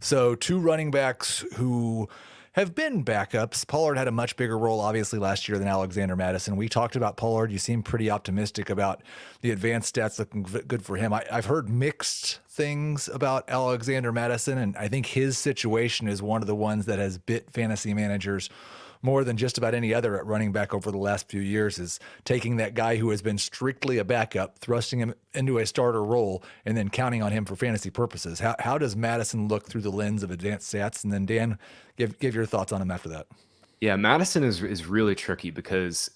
So two running backs who have been backups. Pollard had a much bigger role, obviously, last year than Alexander Mattison. We talked about Pollard. You seem pretty optimistic about the advanced stats looking good for him. I've heard mixed things about Alexander Mattison, and I think his situation is one of the ones that has bit fantasy managers more than just about any other at running back over the last few years, is taking that guy who has been strictly a backup, thrusting him into a starter role, and then counting on him for fantasy purposes. How does Madison look through the lens of advanced stats? And then Dan, give your thoughts on him after that. Yeah, Madison is really tricky because,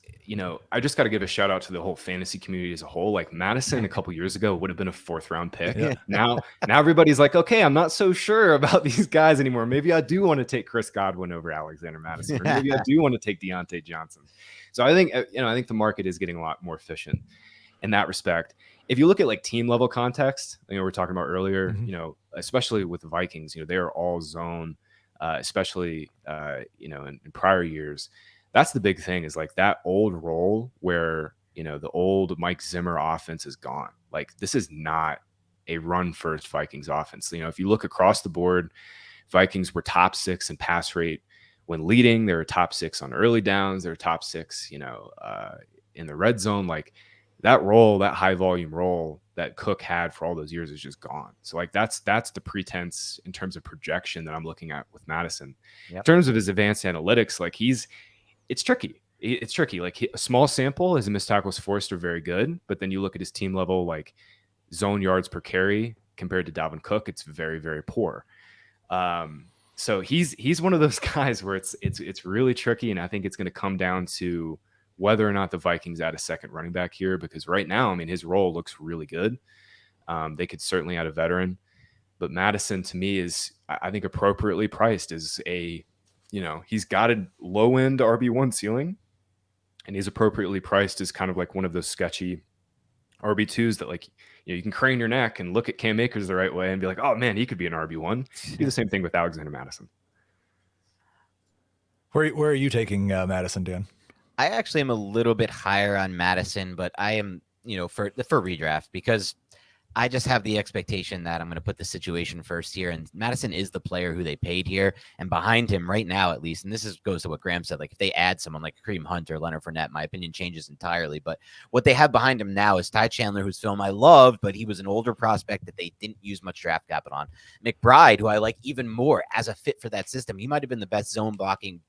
I just got to give a shout out to the whole fantasy community as a whole. Like Madison a couple years ago would have been a 4th round pick. Yeah. Now everybody's like, okay, I'm not so sure about these guys anymore. Maybe I do want to take Chris Godwin over Alexander Mattison, or maybe I do want to take Deontay Johnson. So I think the market is getting a lot more efficient in that respect. If you look at like team level context, we were talking about earlier, especially with the Vikings, they are all zone. Especially, in prior years, that's the big thing, is like that old role where, the old Mike Zimmer offense is gone. Like this is not a run first Vikings offense. If you look across the board, Vikings were top 6 in pass rate when leading. They were top 6 on early downs. They were top 6, in the red zone. Like that role, that high volume role that Cook had for all those years is just gone. So like that's the pretense in terms of projection that I'm looking at with Madison. Yep. In terms of his advanced analytics, like it's tricky. It's tricky. Like a small sample, his missed tackles forced are very good, but then you look at his team level, like zone yards per carry compared to Dalvin Cook, it's very, very poor. So he's one of those guys where it's really tricky, and I think it's going to come down to whether or not the Vikings add a second running back here, because right now, his role looks really good. They could certainly add a veteran, but Madison to me is, I think, appropriately priced as he's got a low end RB1 ceiling, and he's appropriately priced as kind of like one of those sketchy RB2s that you can crane your neck and look at Cam Akers the right way and be like, oh man, he could be an RB1. Do the same thing with Alexander Mattison. Where are you taking Madison, Dan? I actually am a little bit higher on Madison, but I am, for redraft, because I just have the expectation that I'm going to put the situation first here. And Madison is the player who they paid here. And behind him right now, at least, and this goes to what Graham said, like if they add someone like Kareem Hunt or Leonard Fournette, my opinion changes entirely. But what they have behind him now is Ty Chandler, whose film I loved, but he was an older prospect that they didn't use much draft capital on. McBride, who I like even more as a fit for that system. He might have been the best zone blocking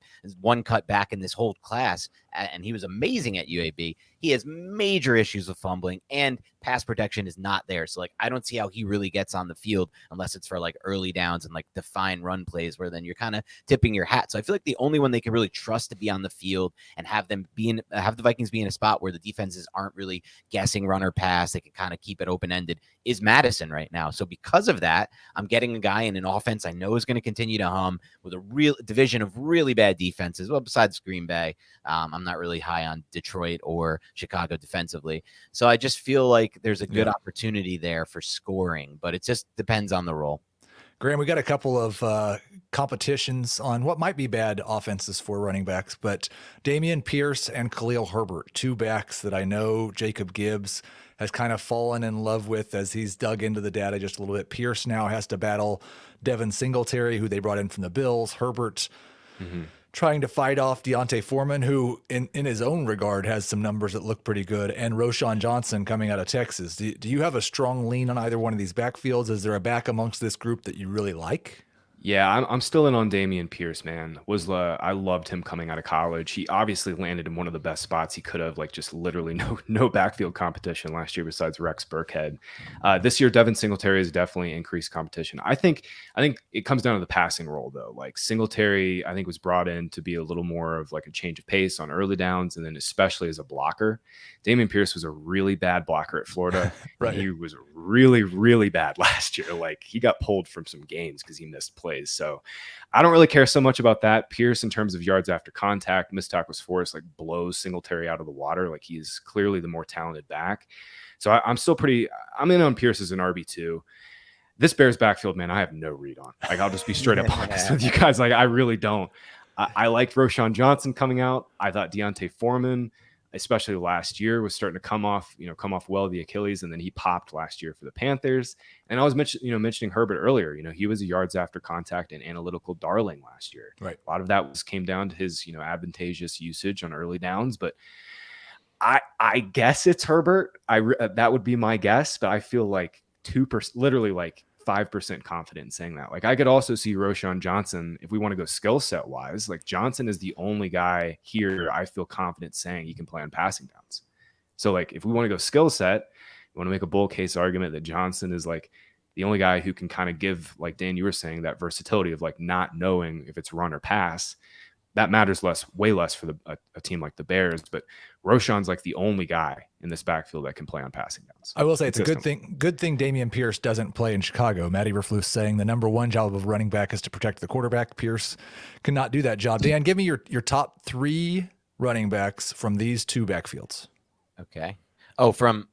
one cut back in this whole class, and he was amazing at UAB. He has major issues with fumbling, and pass protection is not there. So I don't see how he really gets on the field unless it's for early downs and defined run plays where then you're kind of tipping your hat. So I feel like the only one they can really trust to be on the field and have the Vikings be in a spot where the defenses aren't really guessing run or pass, they can kind of keep it open-ended, is Madison right now. So because of that, I'm getting a guy in an offense I know is going to continue to hum with a real division of really bad defenses. Well, besides Green Bay, I'm not really high on Detroit or Chicago defensively. So I just feel like there's a good opportunity there for scoring, but it just depends on the role. Graham, we got a couple of competitions on what might be bad offenses for running backs, but Dameon Pierce and Khalil Herbert, two backs that I know Jacob Gibbs has kind of fallen in love with as he's dug into the data just a little bit. Pierce now has to battle Devin Singletary, who they brought in from the Bills. Herbert trying to fight off Deontay Foreman, who in his own regard has some numbers that look pretty good, and Roschon Johnson coming out of Texas. Do you have a strong lean on either one of these backfields? Is there a back amongst this group that you really like? Yeah, I'm still in on Dameon Pierce, man. I loved him coming out of college. He obviously landed in one of the best spots he could have, just literally no backfield competition last year besides Rex Burkhead. This year, Devin Singletary has definitely increased competition. I think it comes down to the passing role, though. Singletary, I think, was brought in to be a little more of a change of pace on early downs, and then especially as a blocker. Dameon Pierce was a really bad blocker at Florida. Right. He was really, really bad last year. He got pulled from some games because he missed plays. So I don't really care so much about that. Pierce, in terms of yards after contact, missed tackles forced, blows Singletary out of the water. He's clearly the more talented back. So I'm in on Pierce as an RB2. This Bears backfield, man, I have no read on. I'll just be straight up honest with you guys. I really don't. I liked Roschon Johnson coming out. I thought Deontay Foreman especially last year, was starting to come off well the Achilles, and then he popped last year for the Panthers. And I was mentioning Herbert earlier. He was a yards after contact and analytical darling last year. Right. A lot of that came down to his advantageous usage on early downs, but I guess it's Herbert. That would be my guess, but I feel like 2%, literally like 5% confident in saying that. Like, I could also see Roschon Johnson, if we want to go skill set wise. Like, Johnson is the only guy here I feel confident saying he can play on passing downs. So like, if we want to go skill set, we want to make a bull case argument that Johnson is like the only guy who can kind of give, like Dan, you were saying, that versatility of like not knowing if it's run or pass. That matters way less for a team like the Bears. But Roschon's like the only guy in this backfield that can play on passing downs. I will say it's a good thing. Good thing Dameon Pierce doesn't play in Chicago. Matt Eberflus saying the number one job of running back is to protect the quarterback. Pierce cannot do that job. Dan, give me your top 3 running backs from these 2 backfields. Okay. Oh, from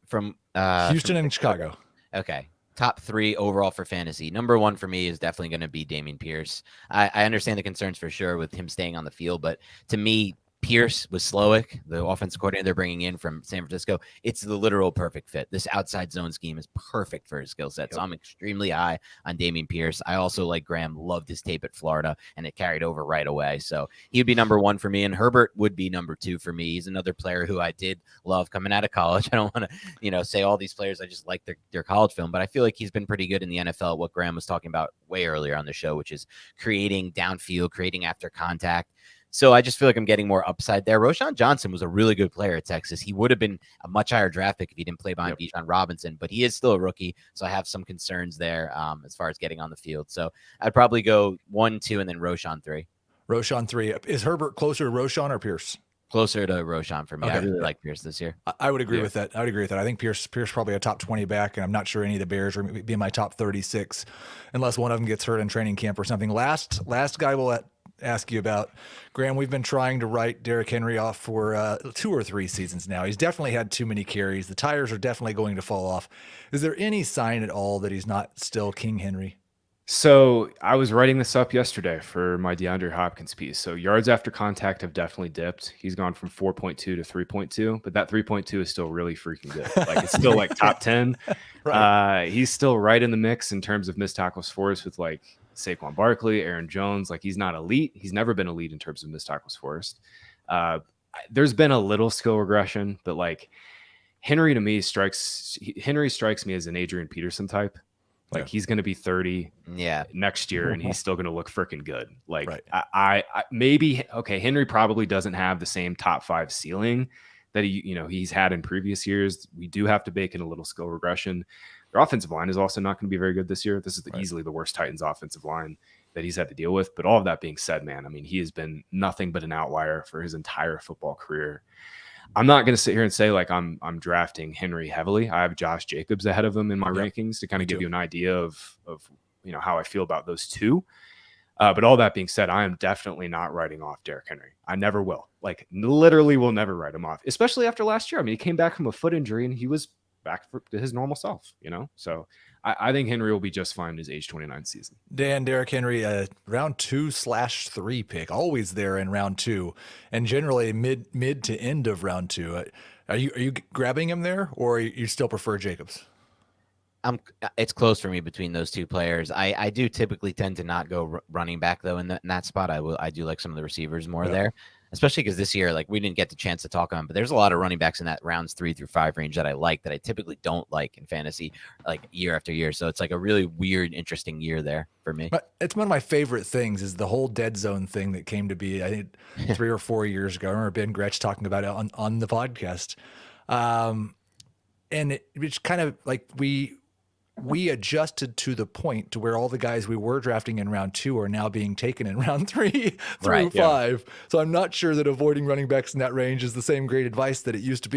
Houston and Chicago. Okay. Top 3 overall for fantasy. Number 1 for me is definitely going to be Dameon Pierce. I understand the concerns for sure with him staying on the field, but to me, Pierce with Slowick, the offensive coordinator they're bringing in from San Francisco, it's the literal perfect fit. This outside zone scheme is perfect for his skill set. So I'm extremely high on Dameon Pierce. I also, like Graham, loved his tape at Florida, and it carried over right away. So he would be number 1 for me, and Herbert would be number 2 for me. He's another player who I did love coming out of college. I don't want to, say all these players I just like their college film, but I feel like he's been pretty good in the NFL, what Graham was talking about way earlier on the show, which is creating downfield, creating after contact. So I just feel like I'm getting more upside there. Roschon Johnson was a really good player at Texas. He would have been a much higher draft pick if he didn't play behind Bijan Robinson, but he is still a rookie. So I have some concerns there as far as getting on the field. So I'd probably go 1, 2, and then Roschon 3. Roschon 3. Is Herbert closer to Roschon or Pierce? Closer to Roschon for me. Okay. I really like Pierce this year. I would agree with that. I think Pierce probably a top 20 back, and I'm not sure any of the Bears are be in my top 36 unless one of them gets hurt in training camp or something. Last guy we'll ask you about, Graham. We've been trying to write Derrick Henry off for 2 or 3 seasons now. He's definitely had too many carries. The tires are definitely going to fall off. Is there any sign at all that he's not still King Henry? So I was writing this up yesterday for my DeAndre Hopkins piece. So yards after contact have definitely dipped. He's gone from 4.2 to 3.2, but that 3.2 is still really freaking good. Like, it's still like top 10. Right. He's still right in the mix in terms of missed tackles forced with like Saquon Barkley, Aaron Jones. Like, he's not elite. He's never been elite in terms of missed tackles forced. There's been a little skill regression, but like Henry strikes me as an Adrian Peterson type. Like, he's going to be 30 next year, and he's still going to look freaking good. Like, I maybe, okay, Henry probably doesn't have the same top 5 ceiling that he's had in previous years. We do have to bake in a little skill regression. Their offensive line is also not going to be very good this year. This is easily the worst Titans offensive line that he's had to deal with. But all of that being said, man, I mean, he has been nothing but an outlier for his entire football career. I'm not going to sit here and say like I'm drafting Henry heavily. I have Josh Jacobs ahead of him in my rankings to kind of give you an idea of how I feel about those 2. But all that being said, I am definitely not writing off Derrick Henry. I never will. Like, literally will never write him off, especially after last year. I mean, he came back from a foot injury and he was back to his normal self, So I think Henry will be just fine in his age 29 season. Dan, Derrick Henry, round 2/3 pick, always there in round 2, and generally mid to end of round 2. Are you grabbing him there, or you still prefer Jacobs? It's close for me between those 2 players. I do typically tend to not go running back though in that spot. I do like some of the receivers more there, especially because this year, like, we didn't get the chance to talk on, but there's a lot of running backs in that rounds 3 through 5 range that I like that I typically don't like in fantasy, like year after year. So it's like a really weird, interesting year there for me. But it's one of my favorite things is the whole dead zone thing that came to be, I think 3 or 4 years ago. I remember Ben Gretsch talking about it on the podcast. And it's kind of like we adjusted to the point to where all the guys we were drafting in round 2 are now being taken in round 3 through 5. So I'm not sure that avoiding running backs in that range is the same great advice that it used to be.